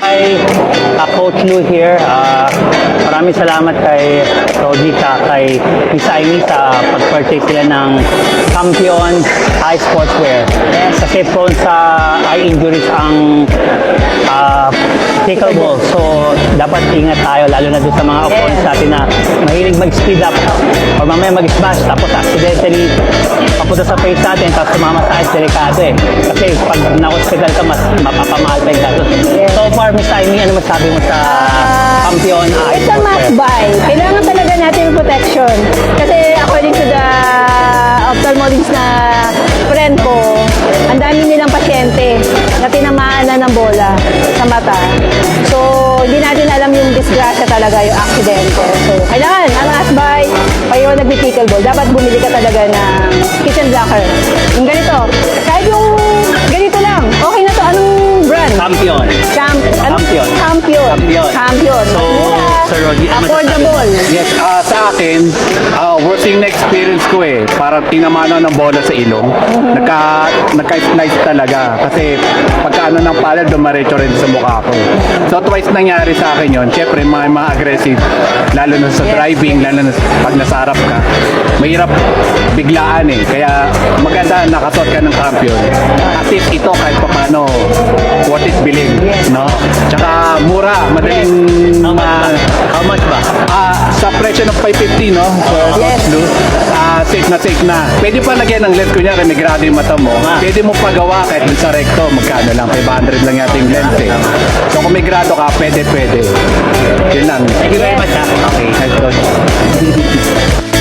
Hi, Coach Lou here. Maraming salamat kay Rogie kay Miss Amy sa pag-purchase sila ng Campion Eye Sportswear. Kasi prone sa eye injuries ang pickleball. So, dapat ingat tayo, lalo na doon sa mga opponents natin na mahilig mag-speed up or mamaya mag-smash tapos accidentally papunta sa face natin tapos sumama sa ice, delikado eh. Kasi pag na-hospital ka, mas mapapamahal pa yung gastos. So far, Miss Amy, ano masabi mo sa Campion Eye It's a must buy. Kailangan talaga natin yung protection. Kasi according to the ophthalmologist na friend ko, ang dami nilang pasyente na tinamaan na ng bola sa mata. So, hindi natin alam yung disgrasya talaga, yung aksidente. So, kailangan, ang must buy, kayo nag-pickleball, dapat bumili ka talaga ng kitchen blocker. Yung ganito. Kahit yung ganito lang, okay na to. Anong brand? Campion. Campion. Campion. So, Sir Rogie, ano Affordable. Yes, sa akin, working na experience ko eh. Parang tinamaan ng bola sa ilong. Nagka-slice talaga. Kasi pagka ng pala, dumaretso rin sa mukha ko. So twice nangyari sa akin yun. Siyempre, mga aggressive. Lalo na sa driving, lalo na pag nasa harap ka. Mahirap biglaan eh. Kaya maganda nakasuot ka ng Campion. At least ito kahit pa paano, worth it bilhin. No? Tsaka mura, madaling How much ba? sa presyo ng 550, no? So, Yes. Safe na. Pwede pa lagyan ng lens, kunyari, may grado yung mata mo. Pwede mo pagawa kahit dun sa recto, magkano lang, 500 lang yata yung lens eh. So, kung may grado ka, pwede. Yun lang. Thank you very much, ha? Okay. Nice, Coach.